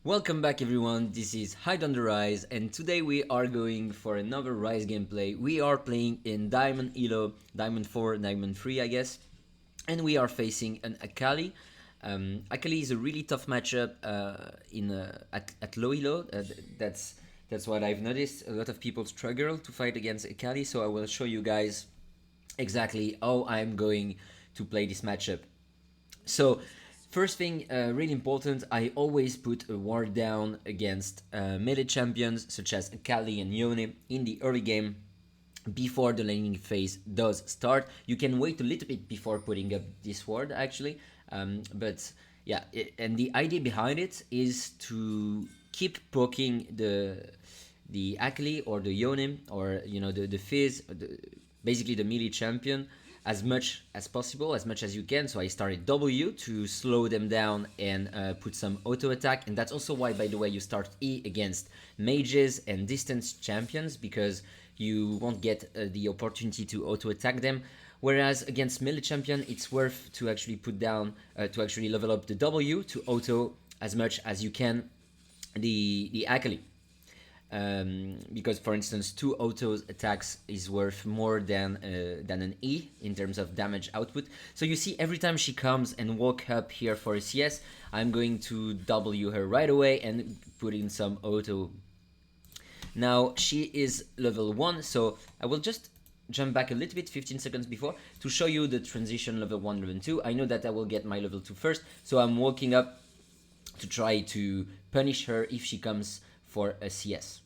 Welcome back everyone, this is Hide on the Ryze and today we are going for another Ryze gameplay. We are playing in Diamond Elo, Diamond 4, Diamond 3 I guess, and we are facing an Akali. Akali is a really tough matchup at low Elo, that's what I've noticed. A lot of people struggle to fight against Akali, so I will show you guys exactly how I'm going to play this matchup. So, first thing, really important, I always put a ward down against melee champions such as Akali and Yone in the early game before the laning phase does start. You can wait a little bit before putting up this ward actually, but yeah, and the idea behind it is to keep poking the Akali or the Yone or the Fizz, basically the melee champion as much as possible, as much as you can. So I started W to slow them down and put some auto attack, and that's also why, by the way, you start E against mages and distance champions, because you won't get the opportunity to auto attack them. Whereas against melee champion, it's worth to actually put down, to actually level up the W to auto as much as you can the Akali. Because for instance, two auto attacks is worth more than an E in terms of damage output. So you see, every time she comes and walk up here for a CS, I'm going to W her right away and put in some auto. Now she is level 1, so I will just jump back a little bit 15 seconds before to show you the transition level 1, level 2. I know that I will get my level 2 first, so I'm walking up to try to punish her if she comes for a CS.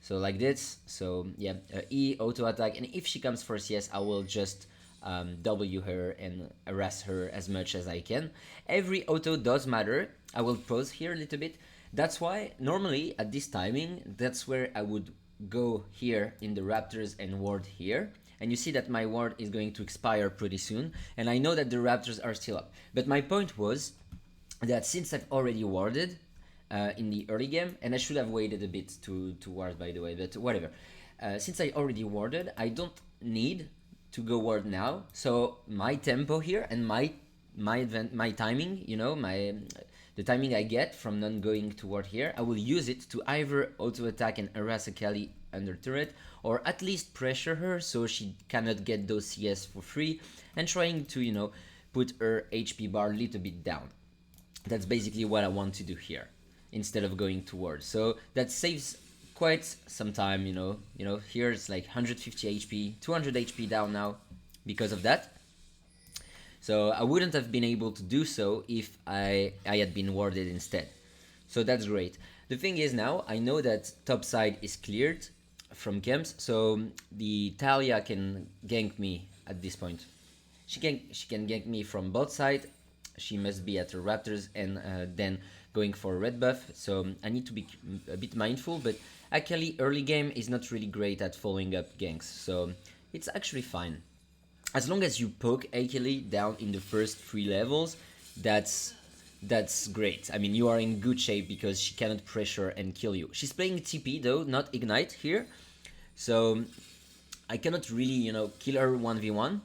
So like this, so yeah, E, auto attack, and if she comes for CS, I will just W her and harass her as much as I can. Every auto does matter. I will pause here a little bit. That's why normally at this timing, that's where I would go here in the Raptors and ward here. And you see that my ward is going to expire pretty soon, and I know that the Raptors are still up. But my point was that since I've already warded in the early game, and I should have waited a bit to ward, by the way, but whatever. Since I already warded, I don't need to go ward now. So my tempo here and my timing, the timing I get from not going to ward here, I will use it to either auto attack and harass Akali under turret, or at least pressure her so she cannot get those CS for free, and trying to put her HP bar a little bit down. That's basically what I want to do here, instead of going towards. So that saves quite some time, here it's like 150 HP, 200 HP down now because of that. So I wouldn't have been able to do so if I had been warded instead. So that's great. The thing is, now I know that top side is cleared from camps, so the Talia can gank me at this point. She can gank me from both side. She must be at the Raptors and then going for a red buff, so I need to be a bit mindful, but Akali early game is not really great at following up ganks, so it's actually fine. As long as you poke Akali down in the first 3 levels, that's great. I mean, you are in good shape because she cannot pressure and kill you. She's playing TP though, not Ignite here, so I cannot really, kill her 1v1.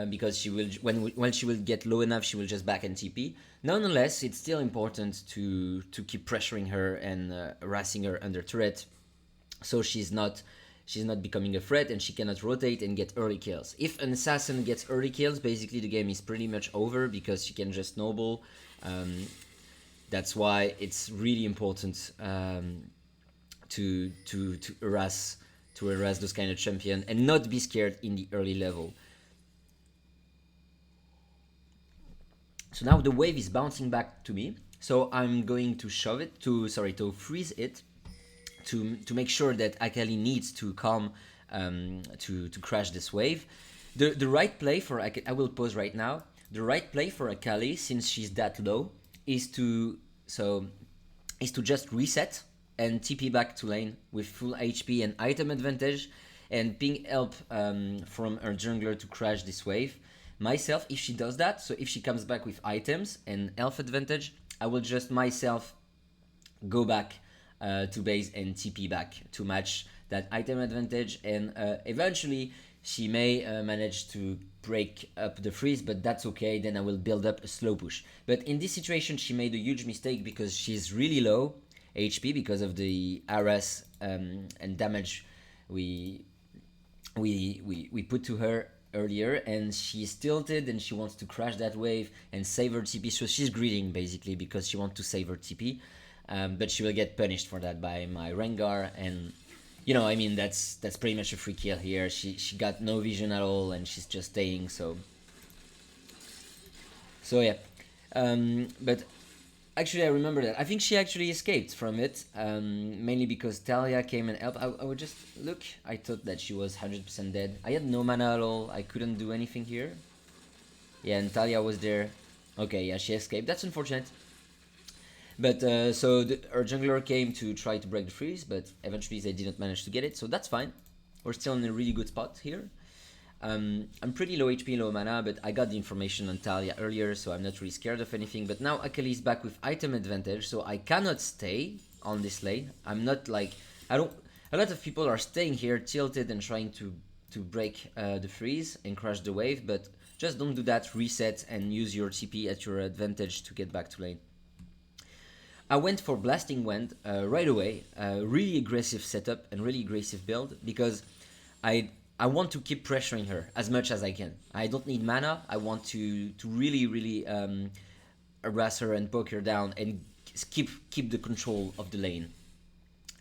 Because she will, when she will get low enough, she will just back and TP. Nonetheless, it's still important to keep pressuring her and harassing her under turret, so she's not becoming a threat and she cannot rotate and get early kills. If an assassin gets early kills, basically the game is pretty much over because she can just snowball. That's why it's really important to harass those kind of champion and not be scared in the early level. So now the wave is bouncing back to me, so I'm going to shove it to freeze it to make sure that Akali needs to come to crash this wave. The right play for Akali, I will pause right now. The right play for Akali, since she's that low, is to just reset and TP back to lane with full HP and item advantage, and ping help from her jungler to crash this wave. Myself, if she does that, so if she comes back with items and elf advantage, I will just myself go back to base and TP back to match that item advantage, and eventually she may manage to break up the freeze, but that's okay. Then I will build up a slow push. But in this situation, she made a huge mistake because she's really low HP because of the RS and damage we put to her earlier, and she's tilted and she wants to crash that wave and save her TP. So she's greeding basically because she wants to save her TP, but she will get punished for that by my Rengar. And you know, I mean, that's pretty much a free kill here. She got no vision at all and she's just staying. So yeah, but actually, I remember that. I think she actually escaped from it, mainly because Talia came and helped. I would just look. I thought that she was 100% dead. I had no mana at all. I couldn't do anything here. Yeah, and Talia was there. Okay, yeah, she escaped. That's unfortunate. But so our jungler came to try to break the freeze, but eventually they didn't manage to get it. So that's fine. We're still in a really good spot here. I'm pretty low HP, low mana, but I got the information on Talia earlier, so I'm not really scared of anything. But now Akali is back with item advantage, so I cannot stay on this lane. I'm not like... I don't... A lot of people are staying here tilted and trying to break the freeze and crash the wave, but just don't do that. Reset and use your TP at your advantage to get back to lane. I went for Blasting Wind right away. Really aggressive setup and really aggressive build because I want to keep pressuring her as much as I can. I don't need mana. I want to really harass her and poke her down and keep the control of the lane.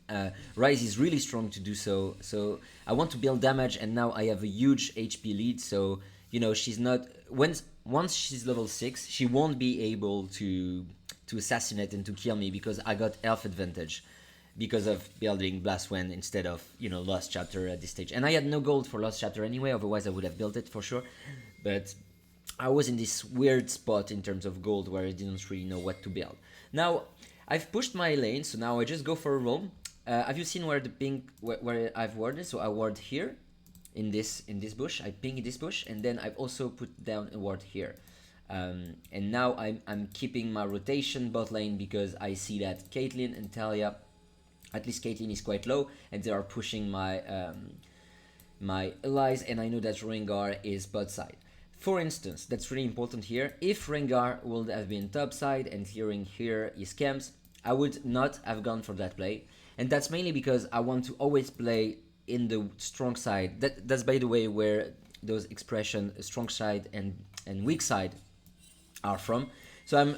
Ryze is really strong to do so. So I want to build damage, and now I have a huge HP lead. So you know, she's not once she's level 6, she won't be able to assassinate and to kill me because I got health advantage because of building Blast Wind instead of, you know, Lost Chapter at this stage. And I had no gold for Lost Chapter anyway, otherwise I would have built it for sure. But I was in this weird spot in terms of gold where I didn't really know what to build. Now, I've pushed my lane, so now I just go for a roam. Have you seen where the ping, where I've warded? So I ward here, in this bush. I ping this bush, and then I've also put down a ward here. And now I'm keeping my rotation bot lane because I see that Caitlyn and Talia, at least Caitlyn is quite low, and they are pushing my my allies, and I know that Rengar is bot side. For instance, that's really important here. If Rengar would have been top side and clearing here his camps, I would not have gone for that play, and that's mainly because I want to always play in the strong side. That's by the way where those expression strong side and weak side are from. So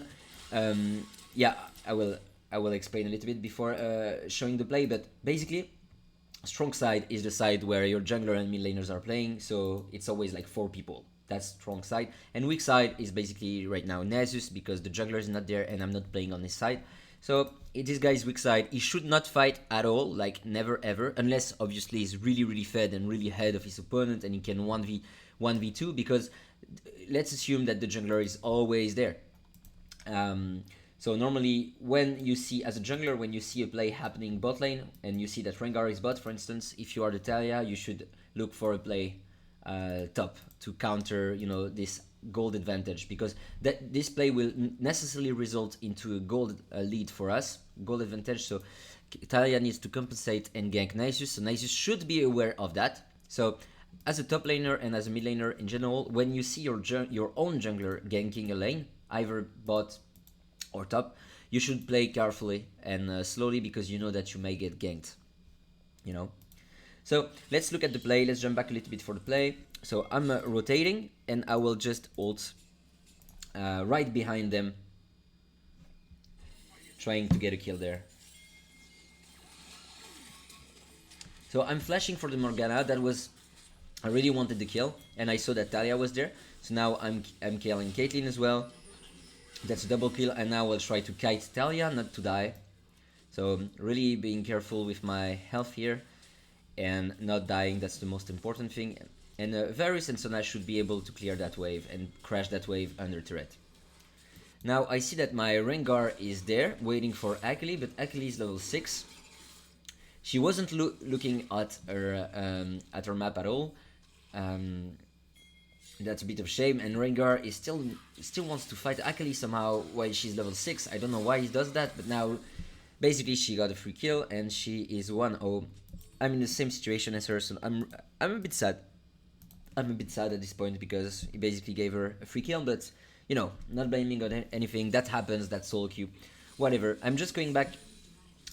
I'm yeah, I will explain a little bit before showing the play, but basically strong side is the side where your jungler and mid laners are playing, so it's always like 4 people. That's strong side. And weak side is basically right now Nasus, because the jungler is not there and I'm not playing on his side. So this guy's weak side, he should not fight at all, like never ever, unless obviously he's really fed and really ahead of his opponent and he can 1v2, because let's assume that the jungler is always there. So normally when you see, as a jungler, when you see a play happening bot lane and you see that Rengar is bot, for instance, if you are the Talia, you should look for a play top to counter, you know, this gold advantage, because this play will necessarily result into a gold lead for us, gold advantage. So Talia needs to compensate and gank Nasus, so Nasus should be aware of that. So as a top laner and as a mid laner in general, when you see your own jungler ganking a lane, either bot or top, you should play carefully and slowly, because you know that you may get ganked, you know. So let's look at the play. Let's jump back a little bit for the play. So I'm rotating, and I will just ult right behind them, trying to get a kill there. So I'm flashing for the Morgana. That was, I really wanted the kill, and I saw that Talia was there. So now I'm killing Caitlyn as well. That's a double kill, and now I'll try to kite Talia, not to die. So really being careful with my health here and not dying. That's the most important thing. And Varus and Sona should be able to clear that wave and crash that wave under turret. Now I see that my Rengar is there waiting for Akali, but Akali is level 6. She wasn't looking at her map at all. That's a bit of a shame, and Rengar is still wants to fight Akali somehow while she's level 6. I don't know why he does that, but now basically she got a free kill and she is 1-0. I'm in the same situation as her, so I'm a bit sad. I'm a bit sad at this point because he basically gave her a free kill, but you know, not blaming on anything. That happens, that's solo queue. Whatever. I'm just going back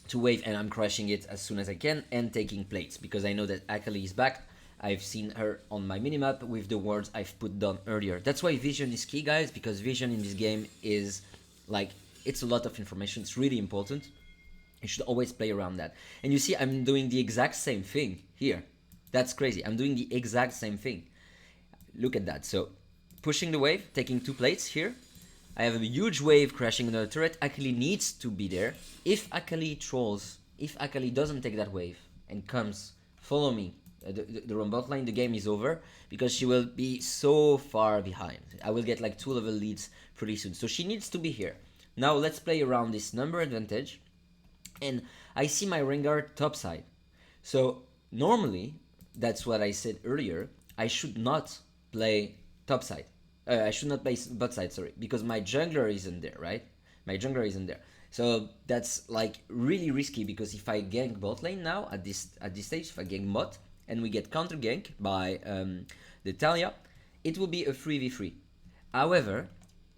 to wave and I'm crushing it as soon as I can and taking plates because I know that Akali is back. I've seen her on my minimap with the wards I've put down earlier. That's why vision is key, guys, because vision in this game is like, it's a lot of information. It's really important. You should always play around that. And you see, I'm doing the exact same thing here. That's crazy. I'm doing the exact same thing. Look at that. So, pushing the wave, taking 2 plates here. I have a huge wave crashing another turret. Akali needs to be there. If Akali trolls, if Akali doesn't take that wave and comes, follow me, the wrong bot line, the game is over because she will be so far behind. I will get like 2 level leads pretty soon. So she needs to be here. Now let's play around this number advantage. And I see my Rengar topside. So normally, that's what I said earlier, I should not play topside. I should not play bot side, sorry, because my jungler isn't there, right? My jungler isn't there. So that's like really risky because if I gank bot lane now at this stage, if I gank bot and we get counter gank by the Talia, it will be a 3v3. However,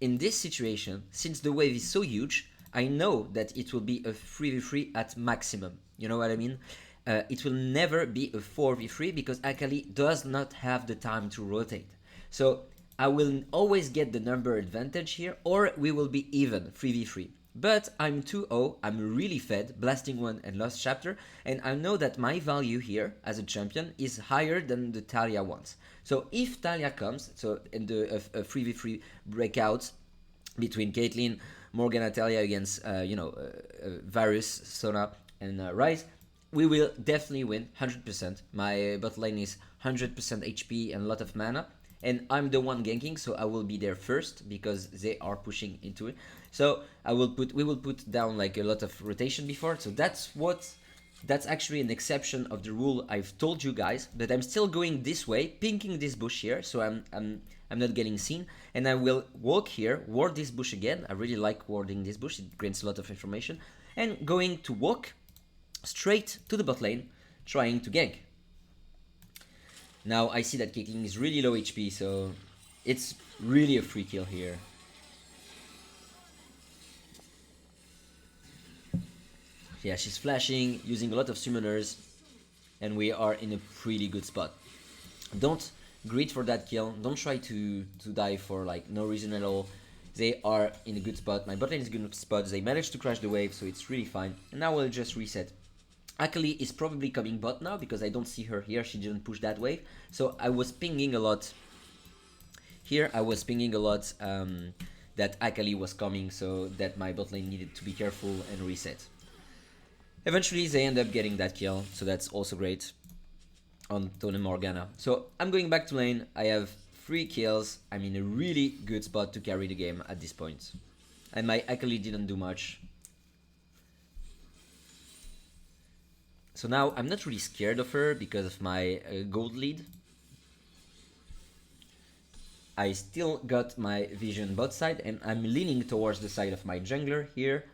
in this situation, since the wave is so huge, I know that it will be a 3v3 at maximum. You know what I mean? It will never be a 4v3 because Akali does not have the time to rotate. So I will always get the number advantage here, or we will be even 3v3. But I'm 2-0, I'm really fed, blasting 1 and lost chapter, and I know that my value here as a champion is higher than the Talia wants. So if Talia comes, so in the 3v3 breakout between Caitlyn, Morgana, Talia against Varus, Sona, and Ryze, we will definitely win 100%. My bot lane is 100% HP and a lot of mana. And I'm the one ganking, so I will be there first because they are pushing into it. So we will put down like a lot of rotation before. So that's actually an exception of the rule I've told you guys. But I'm still going this way, pinking this bush here, so I'm not getting seen. And I will walk here, ward this bush again. I really like warding this bush; it grants a lot of information. And going to walk straight to the bot lane, trying to gank. Now I see that Caitlyn is really low HP, so it's really a free kill here. Yeah, she's flashing, using a lot of summoners, and we are in a pretty good spot. Don't greed for that kill, don't try to die for like no reason at all. They are in a good spot, my bot lane is in a good spot, they managed to crash the wave, so it's really fine. And now we'll just reset. Akali is probably coming bot now because I don't see her here, she didn't push that wave. So I was pinging a lot here, that Akali was coming, so that my bot lane needed to be careful and reset. Eventually they end up getting that kill, so that's also great on Tone Morgana. So I'm going back to lane, I have 3 kills, I'm in a really good spot to carry the game at this point. And my Akali didn't do much. So now I'm not really scared of her because of my gold lead. I still got my vision bot side and I'm leaning towards the side of my jungler here.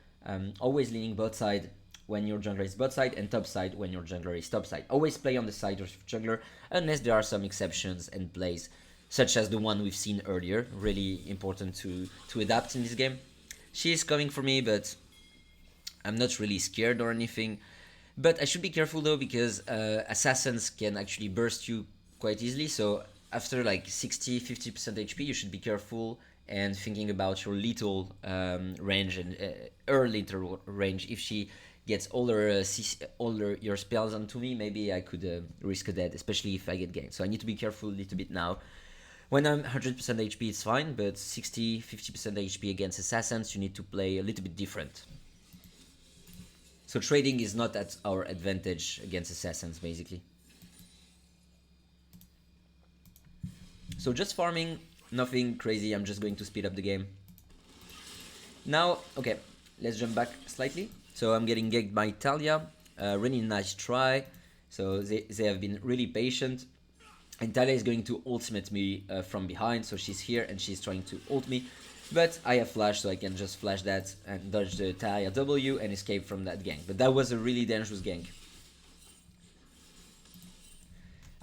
Always leaning bot side when your jungler is bot side and top side when your jungler is top side. Always play on the side of jungler unless there are some exceptions and plays such as the one we've seen earlier. Really important to adapt in this game. She is coming for me, but I'm not really scared or anything. But I should be careful though because assassins can actually burst you quite easily. So after like 60-50% HP, you should be careful and thinking about your lethal range and her lethal range. If she gets all your spells onto me, maybe I could risk a death, especially if I get ganked. So I need to be careful a little bit now. When I'm 100% HP, it's fine, but 60-50% HP against assassins, you need to play a little bit different. So trading is not at our advantage against assassins, basically. So just farming, nothing crazy, I'm just going to speed up the game. Now, okay, let's jump back slightly. So I'm getting ganked by Talia, really nice try. So they have been really patient. And Talia is going to ultimate me from behind, so she's here and she's trying to ult me. But I have flash, so I can just flash that and dodge the Talia W and escape from that gank. But that was a really dangerous gank.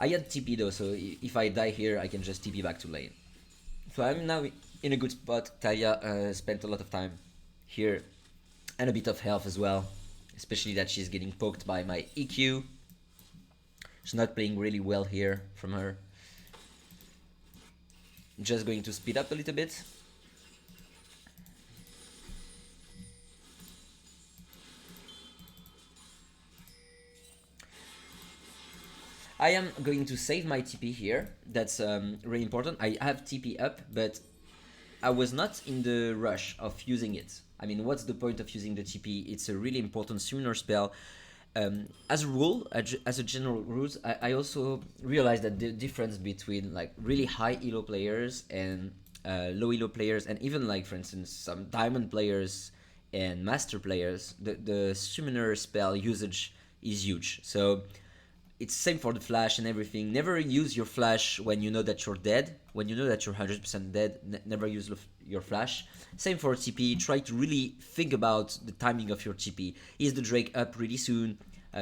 I had TP though, so if I die here, I can just TP back to lane. So I'm now in a good spot. Talia spent a lot of time here and a bit of health as well, especially that she's getting poked by my EQ. She's not playing really well here from her. Just going to speed up a little bit. I am going to save my TP here. That's really important. I have TP up, but I was not in the rush of using it. I mean, what's the point of using the TP? It's a really important summoner spell. As a rule, as a general rule, I also realized that the difference between like really high elo players and low elo players, and even like for instance some diamond players and master players, the summoner spell usage is huge. So it's same for the flash and everything. Never use your flash when you know that you're dead. When you know that you're 100% dead, never use your flash. Same for TP. Try to really think about the timing of your TP. Is the Drake up really soon?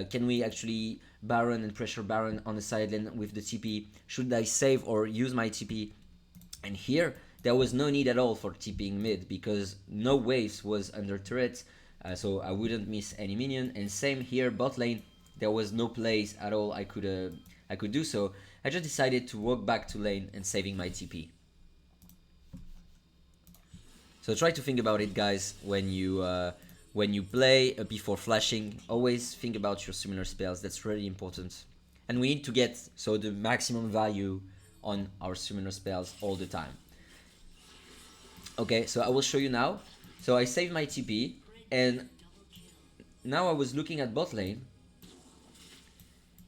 Can we actually Baron and pressure Baron on the side lane with the TP? Should I save or use my TP? And here, there was no need at all for TPing mid because no waves was under turret, so I wouldn't miss any minion. And same here, bot lane. There was no place at all I could do so. I just decided to walk back to lane and saving my TP. So try to think about it, guys, when you play before flashing. Always think about your similar spells. That's really important. And we need to get the maximum value on our summoner spells all the time. Okay, so I will show you now. So I saved my TP, and now I was looking at bot lane,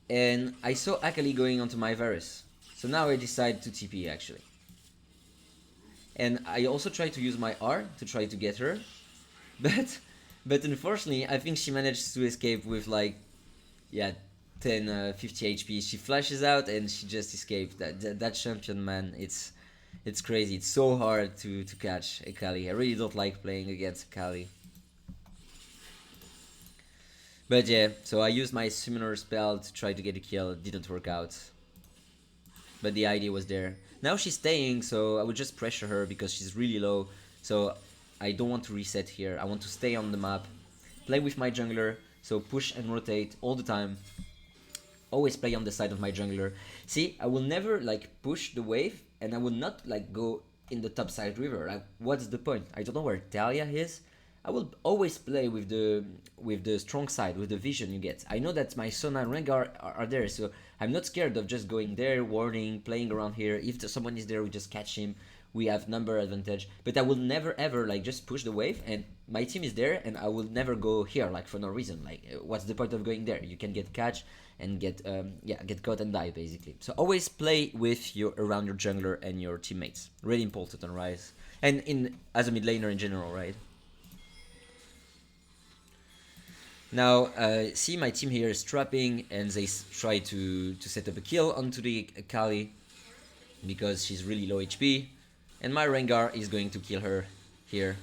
and I saw Akali going onto my Varus. So now I decided to TP actually. And I also tried to use my R to try to get her, but unfortunately I think she managed to escape with like 10 50 HP. She flashes out and she just escaped. That champion, man, it's crazy. It's so hard to catch Akali. I really don't like playing against Akali. But yeah, so I used my summoner spell to try to get a kill. It didn't work out, but the idea was there. Now she's staying, so I would just pressure her because she's really low. So I don't want to reset here. I want to stay on the map, play with my jungler, so push and rotate all the time. Always play on the side of my jungler. See, I will never like push the wave, and I will not like go in the top side river. Like, what's the point? I don't know where Talia is. I will always play with the strong side, with the vision you get. I know that my Sona and Rengar are there, so I'm not scared of just going there, warding, playing around here. If someone is there, we just catch him. We have number advantage. But I will never ever like just push the wave, and my team is there, and I will never go here like for no reason. Like, what's the point of going there? You can get catch and get caught and die basically. So always play with around your jungler and your teammates. Really important on Ryze, and as a mid laner in general, right? Now, see, my team here is trapping, and they try to set up a kill onto the Akali because she's really low HP, and my Rengar is going to kill her here.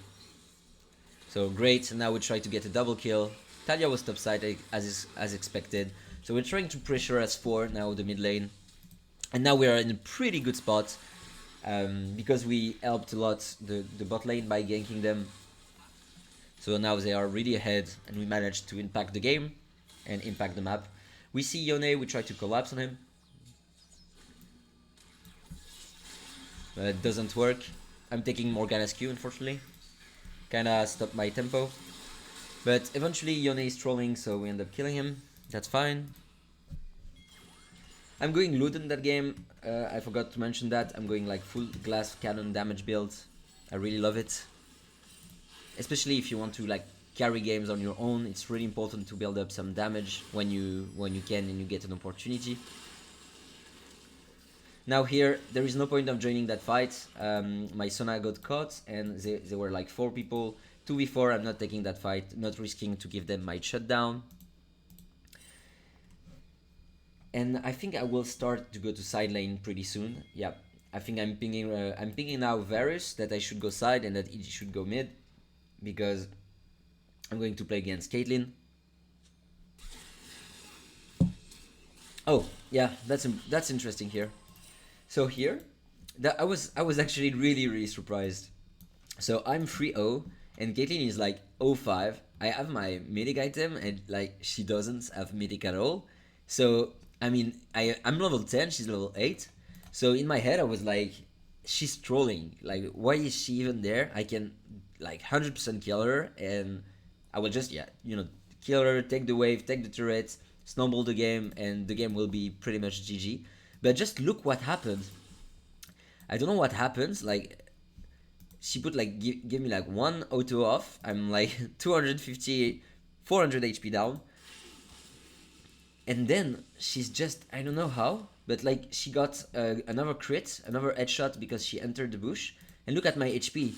So great, now we try to get a double kill. Talia was topside as expected, so we're trying to pressure S4 now the mid lane, and now we are in a pretty good spot because we helped a lot the bot lane by ganking them. So now they are really ahead, and we managed to impact the game and impact the map. We see Yone, we try to collapse on him, but it doesn't work. I'm taking Morgana's Q, unfortunately. Kinda stopped my tempo. But eventually Yone is trolling, so we end up killing him. That's fine. I'm going Luden that game. I forgot to mention that. I'm going like full glass cannon damage build. I really love it. Especially if you want to like carry games on your own, it's really important to build up some damage when you can and you get an opportunity. Now here, there is no point of joining that fight. My Sona got caught, and they were like 4 people. 2v4, I'm not taking that fight, not risking to give them my shutdown. And I think I will start to go to side lane pretty soon. Yeah, I think I'm pinging now Varus that I should go side and that he should go mid, because I'm going to play against Caitlyn. Oh, yeah, that's interesting here. So here, I was actually really surprised. So I'm 3-0 and Caitlyn is like 0-5. I have my mythic item and like she doesn't have mythic at all. So I mean I'm level 10, she's level 8. So in my head I was like, she's trolling. Like why is she even there? I can like 100% kill her and I will just, yeah, kill her, take the wave, take the turret, snowball the game, and the game will be pretty much GG. But just look what happened. I don't know what happens. Like she put like give me like one auto off. I'm like 250, 400 HP down, and then she's just, I don't know how, but like she got another crit, another headshot because she entered the bush. And look at my HP,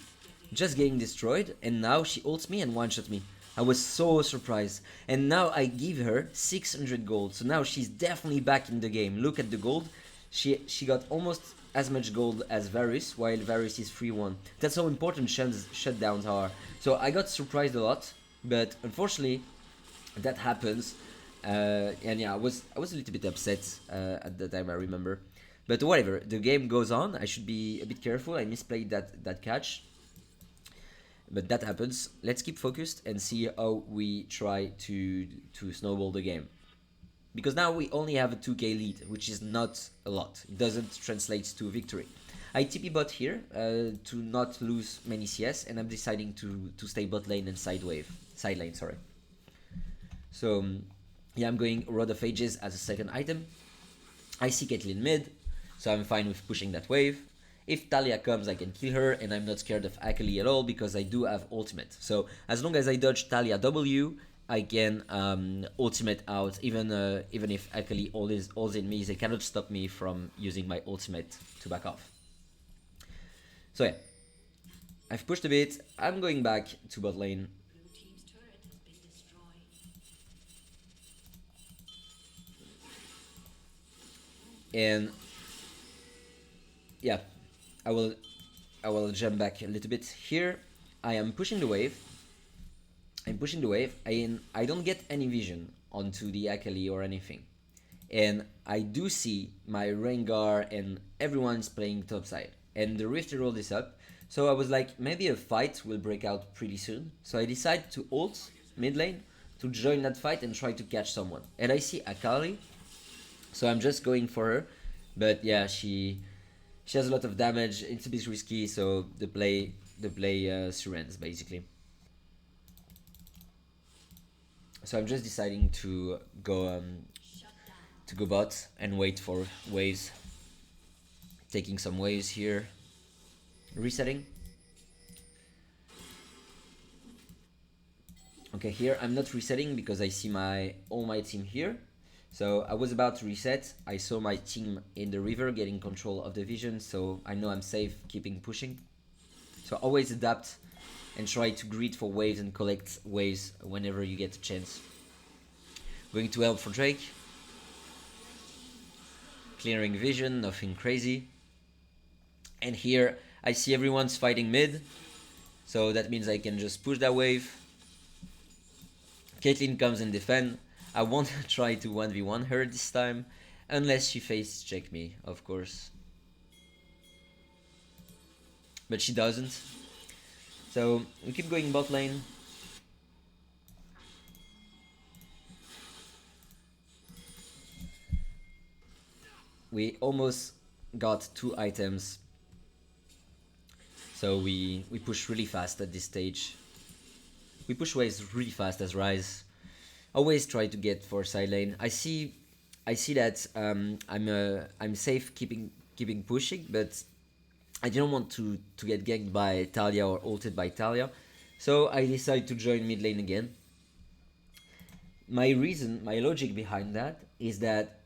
just getting destroyed, and now she ults me and one shot me. I was so surprised, and now I give her 600 gold. So now she's definitely back in the game. Look at the gold. She got almost as much gold as Varus, while Varus is 3-1. That's how important shutdowns are. So I got surprised a lot, but unfortunately that happens. And yeah, I was a little bit upset at the time, I remember. But whatever, the game goes on. I should be a bit careful. I misplayed that catch. But that happens. Let's keep focused and see how we try to snowball the game. Because now we only have a 2k lead, which is not a lot. It doesn't translate to victory. I TP bot here to not lose many CS, and I'm deciding to stay bot lane and side lane, sorry. So yeah, I'm going Rod of Ages as a second item. I see Caitlyn mid, so I'm fine with pushing that wave. If Talia comes, I can kill her, and I'm not scared of Akali at all because I do have ultimate. So as long as I dodge Talia W, I can ultimate out, even if Akali ults in me, they cannot stop me from using my ultimate to back off. So yeah, I've pushed a bit. I'm going back to bot lane. And yeah, I will jump back a little bit here. I am pushing the wave. I'm pushing the wave, and I don't get any vision onto the Akali or anything. And I do see my Rengar and everyone's playing topside. And the Rift rolled this up. So I was like, maybe a fight will break out pretty soon. So I decided to ult mid lane to join that fight and try to catch someone. And I see Akali, so I'm just going for her. But yeah, she has a lot of damage. It's a bit risky, so the play surrenders basically. So I'm just deciding to go bot and wait for waves. Taking some waves here. Resetting. Okay, here I'm not resetting because I see all my team here. So I was about to reset. I saw my team in the river getting control of the vision, so I know I'm safe keeping pushing. So always adapt and try to greed for waves and collect waves whenever you get a chance. Going to help for Drake. Clearing vision, nothing crazy. And here I see everyone's fighting mid, so that means I can just push that wave. Caitlyn comes and defend. I won't try to 1v1 her this time, unless she face check me, of course. But she doesn't. So we keep going bot lane. We almost got 2 items. So we push really fast at this stage. We push waves really fast as Ryze. Always try to get for side lane. I see that I'm safe keeping pushing, but I didn't want to get ganked by Talia or ulted by Talia, so I decided to join mid lane again. My logic behind that is that,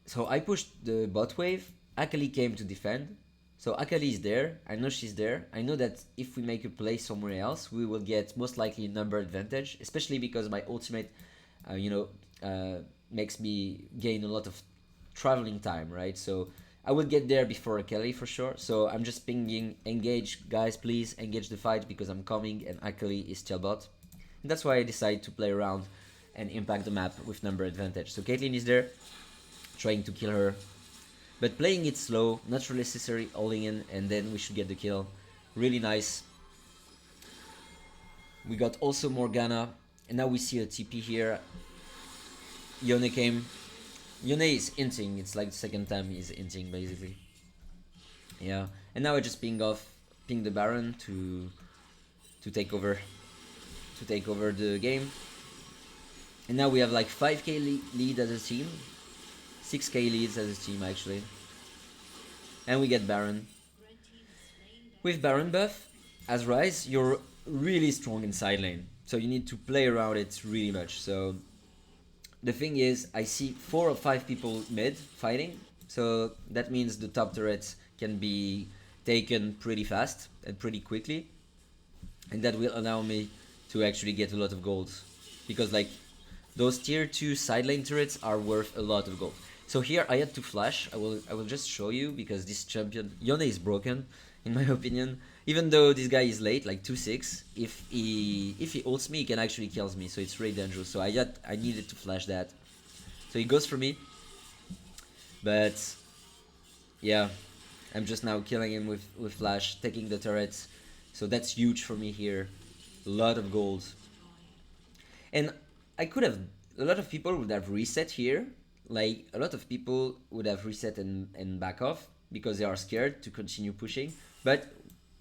so I pushed the bot wave, Akali came to defend, so Akali is there, I know she's there, I know that if we make a play somewhere else, we will get most likely number advantage, especially because my ultimate makes me gain a lot of traveling time, right? So I will get there before Akali for sure. So I'm just pinging, engage, guys, please engage the fight because I'm coming and Akali is still bot. And that's why I decided to play around and impact the map with number advantage. So Caitlyn is there, trying to kill her. But playing it slow, not necessarily all in, and then we should get the kill. Really nice. We got also Morgana, and now we see a TP here. Yone came. Yone is inting, it's like the second time he's inting basically. Yeah, and now I just ping the Baron to take over the game. And now we have like 5k lead as a team, 6k leads as a team actually. And we get Baron. With Baron buff, as Ryze, you're really strong in side lane, so you need to play around it really much. So the thing is, I see 4 or 5 people mid fighting, so that means the top turrets can be taken pretty fast and pretty quickly, and that will allow me to actually get a lot of gold, because like those tier 2 side lane turrets are worth a lot of gold. So here I had to flash. I will just show you, because this champion Yone is broken in my opinion. Even though this guy is late, like 2-6, if he ults me, he can actually kills me, so it's really dangerous. So I needed to flash that. So he goes for me, but yeah, I'm just now killing him with flash, taking the turrets. So that's huge for me here. A lot of gold. And I could have, a lot of people would have reset here. Like a lot of people would have reset and back off because they are scared to continue pushing. But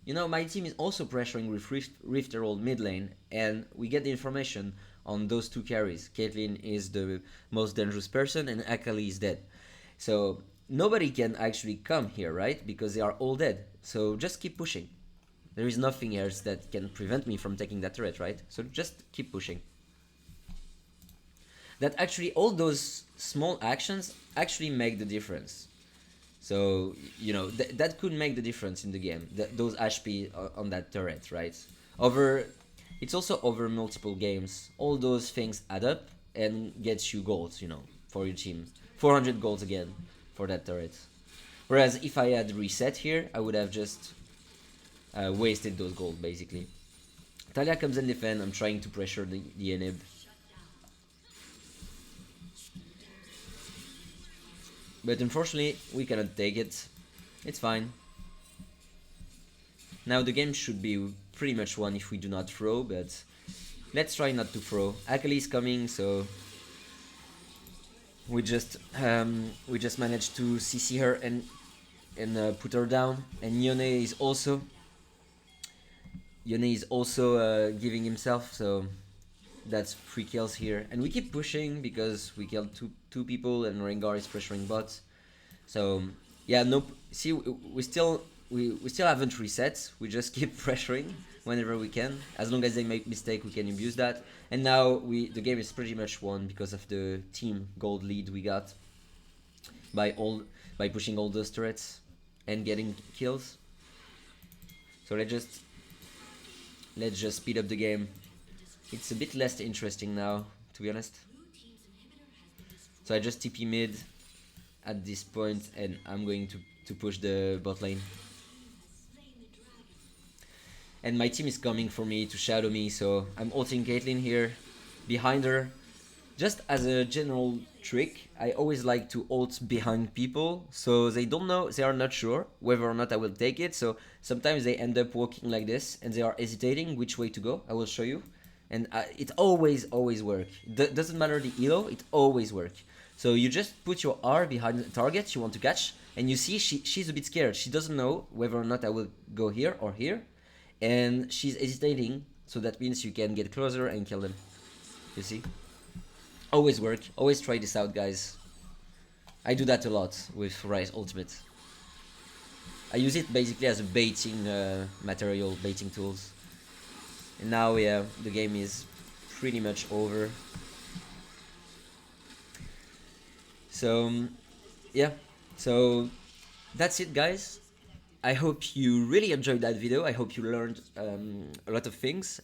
you know, my team is also pressuring with Rift Herald mid lane, and we get the information on those 2 carries. Caitlyn is the most dangerous person, and Akali is dead. So nobody can actually come here, right? Because they are all dead. So just keep pushing. There is nothing else that can prevent me from taking that turret, right? So just keep pushing. That actually, all those small actions actually make the difference. So, you know, that could make the difference in the game, those HP on that turret, right? It's also over multiple games. All those things add up and gets you golds, you know, for your team. 400 golds again for that turret. Whereas if I had reset here, I would have just wasted those gold, basically. Talia comes and defend. I'm trying to pressure the inhib. But unfortunately, we cannot take it. It's fine. Now the game should be pretty much won if we do not throw, but let's try not to throw. Akali is coming, so we just managed to CC her and put her down. And Yone is also giving himself, so that's 3 kills here. And we keep pushing because we killed two people and Rengar is pressuring bots. So yeah, nope. See, we still haven't reset. We just keep pressuring whenever we can. As long as they make mistake, we can abuse that. And now the game is pretty much won because of the team gold lead we got by pushing all those turrets and getting kills. So let's just speed up the game. It's a bit less interesting now, to be honest. So I just TP mid at this point, and I'm going to push the bot lane. And my team is coming for me to shadow me, so I'm ulting Caitlyn here, behind her. Just as a general trick, I always like to ult behind people, so they are not sure whether or not I will take it. So sometimes they end up walking like this, and they are hesitating which way to go. I will show you. And it always works. Doesn't matter the elo, it always works. So you just put your R behind the target you want to catch, and you see she's a bit scared. She doesn't know whether or not I will go here or here, and she's hesitating. So that means you can get closer and kill them. You see? Always work. Always try this out, guys. I do that a lot with Ryze Ultimate. I use it basically as a baiting material, baiting tools. And now, yeah, the game is pretty much over. So, yeah. So, that's it, guys. I hope you really enjoyed that video. I hope you learned a lot of things.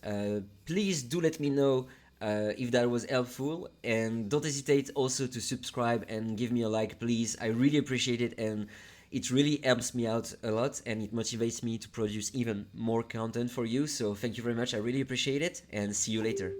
Please do let me know if that was helpful. And don't hesitate also to subscribe and give me a like, please. I really appreciate it, and it really helps me out a lot, and it motivates me to produce even more content for you. So thank you very much. I really appreciate it, and see you later.